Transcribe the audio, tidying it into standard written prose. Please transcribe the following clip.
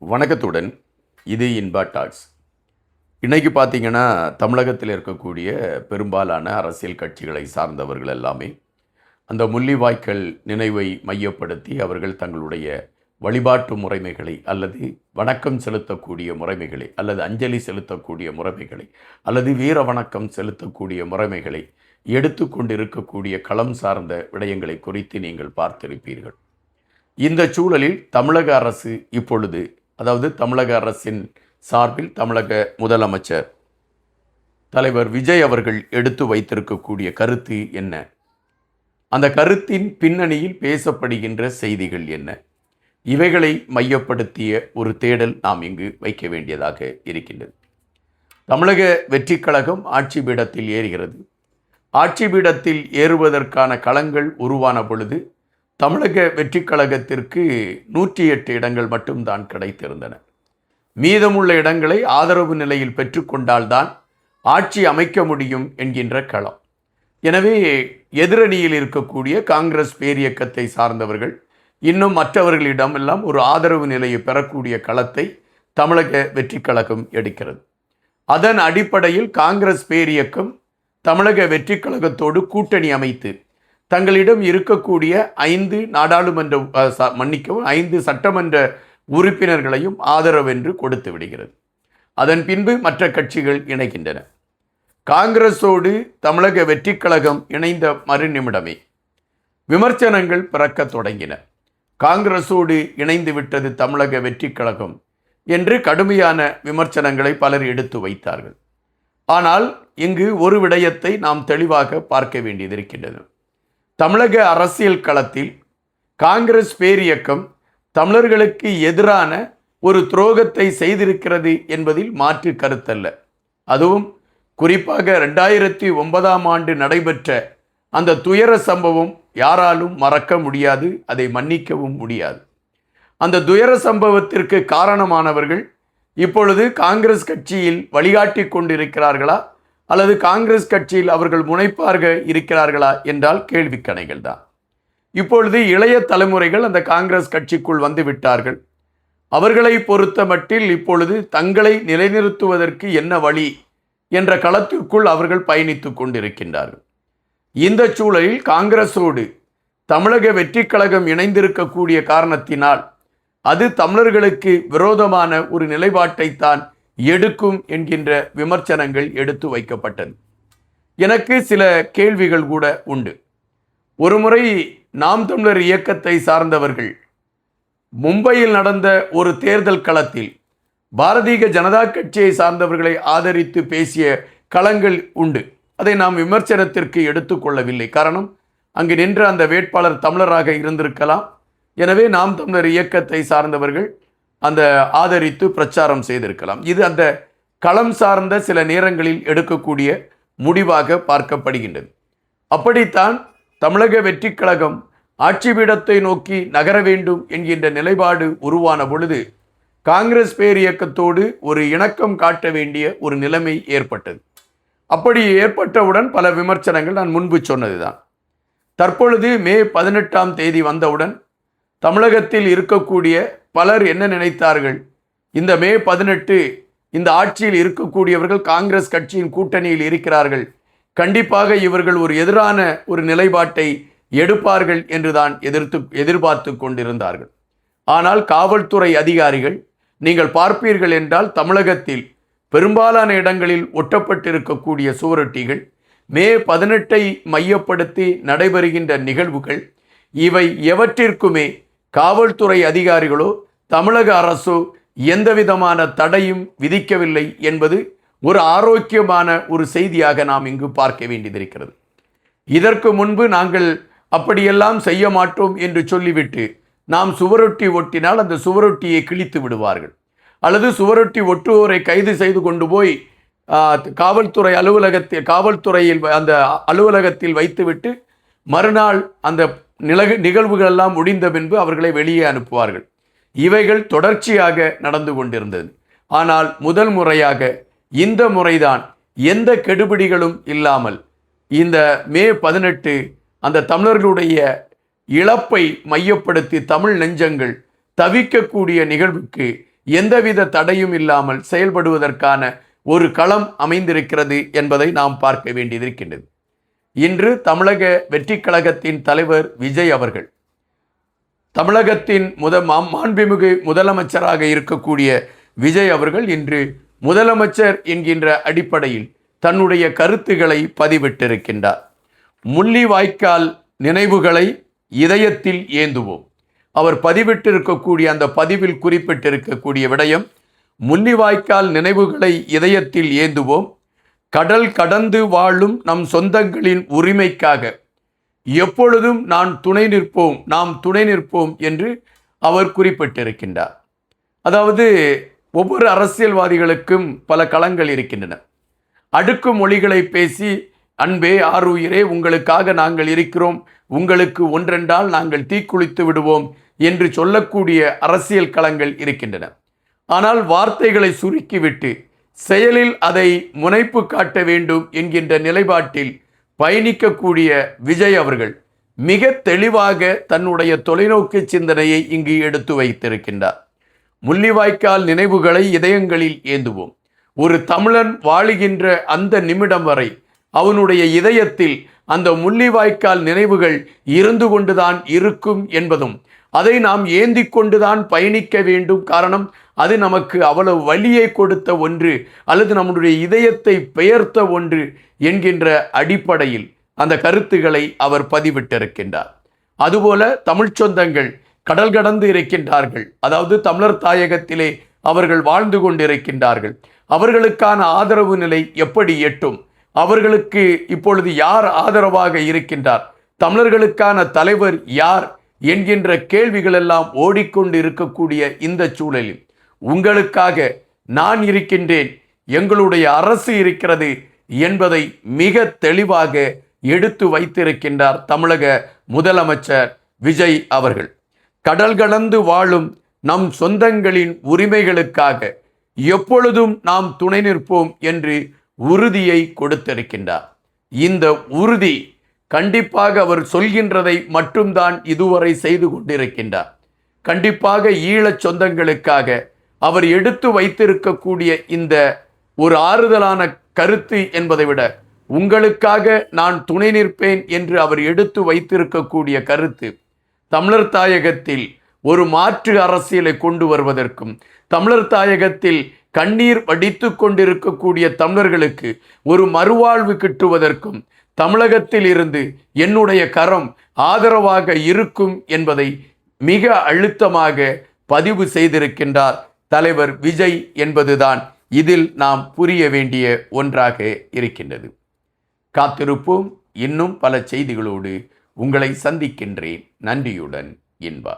வணக்கத்துடன் இது இன்பா டாக்ஸ். இன்றைக்கி பார்த்திங்கன்னா தமிழகத்தில் இருக்கக்கூடிய பெரும்பாலான அரசியல் கட்சிகளை சார்ந்தவர்கள் எல்லாமே அந்த முள்ளிவாய்க்கால் நினைவை மையப்படுத்தி அவர்கள் தங்களுடைய வழிபாட்டு முறைமைகளை அல்லது வணக்கம் செலுத்தக்கூடிய முறைமைகளை அல்லது அஞ்சலி செலுத்தக்கூடிய முறைமைகளை அல்லது வீர வணக்கம் செலுத்தக்கூடிய முறைமைகளை எடுத்து கொண்டிருக்கக்கூடிய களம் சார்ந்த விடயங்களை குறித்து நீங்கள் பார்த்திருப்பீர்கள். இந்த சூழலில் தமிழக அரசு இப்பொழுது, அதாவது தமிழக அரசின் சார்பில் தமிழக முதலமைச்சர் தலைவர் விஜய் அவர்கள் எடுத்து வைத்திருக்கக்கூடிய கருத்து என்ன, அந்த கருத்தின் பின்னணியில் பேசப்படுகின்ற செய்திகள் என்ன, இவைகளை மையப்படுத்திய ஒரு தேடல் நாம் இங்கு வைக்க வேண்டியதாக இருக்கின்றது. தமிழக வெற்றி கழகம் ஆட்சி பீடத்தில் ஏறுகிறது. ஆட்சி பீடத்தில் ஏறுவதற்கான களங்கள் உருவான பொழுது தமிழக வெற்றி கழகத்திற்கு 108 இடங்கள் மட்டும்தான் கிடைத்திருந்தன. மீதமுள்ள இடங்களை ஆதரவு நிலையில் பெற்றுக்கொண்டால்தான் ஆட்சி அமைக்க முடியும் என்கின்ற களம். எனவே எதிரணியில் இருக்கக்கூடிய காங்கிரஸ் பேரியக்கத்தை சார்ந்தவர்கள் இன்னும் மற்றவர்களிடமெல்லாம் ஒரு ஆதரவு நிலையை பெறக்கூடிய களத்தை தமிழக வெற்றி கழகம் எடுக்கிறது. அதன் அடிப்படையில் காங்கிரஸ் பேரியக்கம் தமிழக வெற்றி கழகத்தோடு கூட்டணி அமைத்து தங்களிடம் இருக்கக்கூடிய 5 சட்டமன்ற உறுப்பினர்களையும் ஆதரவென்று கொடுத்து விடுகிறது. அதன் பின்பு மற்ற கட்சிகள் இணைகின்றன. காங்கிரஸோடு தமிழக வெற்றி கழகம் இணைந்த மறுநிமிடமே விமர்சனங்கள் பிறக்க தொடங்கின. காங்கிரஸோடு இணைந்து விட்டது தமிழக வெற்றி கழகம் என்று கடுமையான விமர்சனங்களை பலர் எடுத்து வைத்தார்கள். ஆனால் இங்கு ஒரு விடயத்தை நாம் தெளிவாக பார்க்க வேண்டியதிருக்கின்றது. தமிழக அரசியல் களத்தில் காங்கிரஸ் பேரியக்கம் தமிழர்களுக்கு எதிரான ஒரு துரோகத்தை செய்திருக்கிறது என்பதில் மாற்று கருத்தல்ல. அதுவும் குறிப்பாக 2009ஆம் ஆண்டு நடைபெற்ற அந்த துயர சம்பவம் யாராலும் மறக்க முடியாது, அதை மன்னிக்கவும் முடியாது. அந்த துயர சம்பவத்திற்கு காரணமானவர்கள் இப்பொழுது காங்கிரஸ் கட்சியில் வழிகாட்டி கொண்டிருக்கிறார்களா அல்லது காங்கிரஸ் கட்சியில் அவர்கள் முனைப்பாக இருக்கிறார்களா என்றால் கேள்விக்கணைகள் தான். இப்பொழுது இளைய தலைமுறைகள் அந்த காங்கிரஸ் கட்சிக்குள் வந்து விட்டார்கள். அவர்களை பொறுத்த மட்டில் இப்பொழுது தங்களை நிலைநிறுத்துவதற்கு என்ன வழி என்ற களத்திற்குள் அவர்கள் பயணித்து கொண்டிருக்கின்றார்கள். இந்த சூழலில் காங்கிரஸோடு தமிழக வெற்றி கழகம் இணைந்திருக்கக்கூடிய காரணத்தினால் அது தமிழர்களுக்கு விரோதமான ஒரு நிலைப்பாட்டைத்தான் எடுக்கும் என்கின்ற விமர்சனங்கள் எடுத்து வைக்கப்பட்டது. எனக்கு சில கேள்விகள் கூட உண்டு. ஒருமுறை நாம் தமிழர் இயக்கத்தை சார்ந்தவர்கள் மும்பையில் நடந்த ஒரு தேர்தல் களத்தில் பாரதிய ஜனதா கட்சியை சார்ந்தவர்களை ஆதரித்து பேசிய களங்கள் உண்டு. அதை நாம் விமர்சனத்திற்கு எடுத்துக்கொள்ளவில்லை. காரணம், அங்கு நின்ற அந்த வேட்பாளர் தமிழராக இருந்திருக்கலாம். எனவே நாம் தமிழர் இயக்கத்தை சார்ந்தவர்கள் அந்த ஆதரித்து பிரச்சாரம் செய்திருக்கலாம். இது அந்த களம் சார்ந்த சில நேரங்களில் எடுக்கக்கூடிய முடிவாக பார்க்கப்படுகின்றது. அப்படித்தான் தமிழக வெற்றி கழகம் ஆட்சி பீடத்தை நோக்கி நகர வேண்டும் என்கின்ற நிலைப்பாடு உருவான பொழுது காங்கிரஸ் பேரியக்கத்தோடு ஒரு இணக்கம் காட்ட வேண்டிய ஒரு நிலைமை ஏற்பட்டது. அப்படி ஏற்பட்டவுடன் பல விமர்சனங்கள் நான் முன்பு சொன்னதுதான். தற்பொழுது மே 18ஆம் தேதி வந்தவுடன் தமிழகத்தில் இருக்கக்கூடிய பலர் என்ன நினைத்தார்கள், இந்த மே 18 இந்த ஆட்சியில் இருக்கக்கூடியவர்கள் காங்கிரஸ் கட்சியின் கூட்டணியில் இருக்கிறார்கள், கண்டிப்பாக இவர்கள் ஒரு எதிரான ஒரு நிலைப்பாட்டை எடுப்பார்கள் என்றுதான் எதிர்பார்த்து கொண்டிருந்தார்கள். ஆனால் காவல்துறை அதிகாரிகள், நீங்கள் பார்ப்பீர்கள் என்றால் தமிழகத்தில் பெரும்பாலான இடங்களில் ஒட்டப்பட்டிருக்கக்கூடிய சுவரொட்டிகள் மே 18 மையப்படுத்தி நடைபெறுகின்ற நிகழ்வுகள், இவை எவற்றிற்குமே காவல்துறை அதிகாரிகளோ தமிழக அரசோ எந்தவிதமான தடையும் விதிக்கவில்லை என்பது ஒரு ஆரோக்கியமான ஒரு செய்தியாக நாம் இங்கு பார்க்க வேண்டியதிருக்கிறது. இதற்கு முன்பு நாங்கள் அப்படியெல்லாம் செய்ய மாட்டோம் என்று சொல்லிவிட்டு நாம் சுவரொட்டி ஒட்டினால் அந்த சுவரொட்டியை கிழித்து விடுவார்கள், அல்லது சுவரொட்டி ஒட்டுவோரை கைது செய்து கொண்டு போய் காவல்துறையில் அந்த அலுவலகத்தில் வைத்துவிட்டு மறுநாள் அந்த நிகழ்வுகள் எல்லாம் முடிந்த பின்பு அவர்களை வெளியே அனுப்புவார்கள். இவைகள் தொடர்ச்சியாக நடந்து கொண்டிருந்தது. ஆனால் முதல் முறையாக இந்த முறைதான் எந்த கெடுபிடிகளும் இல்லாமல் இந்த மே 18 அந்த தமிழர்களுடைய இழப்பை மையப்படுத்தி தமிழ் நெஞ்சங்கள் தவிக்கக்கூடிய நிகழ்வுக்கு எந்தவித தடையும் இல்லாமல் செயல்படுவதற்கான ஒரு களம் அமைந்திருக்கிறது என்பதை நாம் பார்க்க வேண்டியிருக்கின்றது. இன்று தமிழக வெற்றிக் கழகத்தின் தலைவர் விஜய் அவர்கள் தமிழகத்தின் மாண்புமிகு முதலமைச்சராக இருக்கக்கூடிய விஜய் அவர்கள் இன்று முதலமைச்சர் என்கின்ற அடிப்படையில் தன்னுடைய கருத்துக்களை பதிவிட்டிருக்கின்றார். முள்ளிவாய்க்கால் நினைவுகளை இதயத்தில் ஏந்துவோம். அவர் பதிவிட்டிருக்கக்கூடிய அந்த பதிவில் குறிப்பிட்டிருக்கக்கூடிய விடயம், முள்ளிவாய்க்கால் நினைவுகளை இதயத்தில் ஏந்துவோம், கடல் கடந்து வாழும் நம் சொந்தங்களின் உரிமைக்காக எப்பொழுதும் நாம் துணை நிற்போம் என்று அவர் குறிப்பிட்டிருக்கின்றார். அதாவது ஒவ்வொரு அரசியல்வாதிகளுக்கும் பல களங்கள் இருக்கின்றன. அடுக்கு மொழிகளை பேசி அன்பே ஆருயிரே உங்களுக்காக நாங்கள் இருக்கிறோம், உங்களுக்கு ஒன்றென்றால் நாங்கள் தீக்குளித்து விடுவோம் என்று சொல்லக்கூடிய அரசியல் களங்கள் இருக்கின்றன. ஆனால் வார்த்தைகளை சுருக்கிவிட்டு செயலில் அதை முனைப்பு காட்ட வேண்டும் என்கின்ற நிலைப்பாட்டில் பயணிக்கக்கூடிய விஜய் அவர்கள் மிக தெளிவாக தன்னுடைய தொலைநோக்கு சிந்தனையை இங்கு எடுத்து வைத்திருக்கின்றார். முள்ளிவாய்க்கால் நினைவுகளை இதயங்களில் ஏந்துவோம். ஒரு தமிழன் வாழுகின்ற அந்த நிமிடம் வரை அவனுடைய இதயத்தில் அந்த முள்ளிவாய்க்கால் நினைவுகள் இருந்து கொண்டுதான் இருக்கும் என்பதும், அதை நாம் ஏந்தி கொண்டுதான் பயணிக்க வேண்டும். காரணம், அது நமக்கு அவ்வளவு வலியை கொடுத்த ஒன்று அல்லது நம்முடைய இதயத்தை பெயர்த்த ஒன்று என்கின்ற அடிப்படையில் அந்த கருத்துக்களை அவர் பதிவிட்டிருக்கின்றார். அதுபோல தமிழ் சொந்தங்கள் கடல் கடந்து இருக்கின்றார்கள். அதாவது தமிழர் தாயகத்திலே அவர்கள் வாழ்ந்து கொண்டிருக்கின்றார்கள். அவர்களுக்கான ஆதரவு நிலை எப்படி எட்டும்? அவர்களுக்கு இப்பொழுது யார் ஆதரவாக இருக்கின்றார்? தமிழர்களுக்கான தலைவர் யார் என்கின்ற கேள்விகள் எல்லாம் ஓடிக்கொண்டு இருக்கக்கூடிய இந்த சூழலில் உங்களுக்காக நான் இருக்கின்றேன், எங்களுடைய அரசு இருக்கிறது என்பதை மிக தெளிவாக எடுத்து வைத்திருக்கின்றார் தமிழக முதலமைச்சர் விஜய் அவர்கள். கடல் கடந்து வாழும் நம் சொந்தங்களின் உரிமைகளுக்காக எப்பொழுதும் நாம் துணை நிற்போம் என்று உறுதியை கொடுத்திருக்கின்றார். இந்த உறுதி கண்டிப்பாக அவர் சொல்கின்றதை மட்டும்தான் இதுவரை செய்து கொண்டிருக்கின்றார். கண்டிப்பாக ஈழச் சொந்தங்களுக்காக அவர் எடுத்து வைத்திருக்கக்கூடிய இந்த ஒரு ஆறுதலான கருத்து என்பதை விட, உங்களுக்காக நான் துணை நிற்பேன் என்று அவர் எடுத்து வைத்திருக்கக்கூடிய கருத்து தமிழர் தாயகத்தில் ஒரு மாற்று அரசியலை கொண்டு வருவதற்கும், தமிழர் தாயகத்தில் கண்ணீர் வடித்து கொண்டிருக்கக்கூடிய தமிழர்களுக்கு ஒரு மறுவாழ்வு கிட்டுவதற்கும் தமிழகத்தில் இருந்து என்னுடைய கரம் ஆதரவாக இருக்கும் என்பதை மிக அழுத்தமாக பதிவு செய்திருக்கின்றார் தலைவர் விஜய் என்பதுதான் இதில் நாம் புரிய வேண்டிய ஒன்றாக இருக்கின்றது. காத்திருப்போம். இன்னும் பல செய்திகளோடு உங்களை சந்திக்கின்றேன். நன்றியுடன் இன்பா.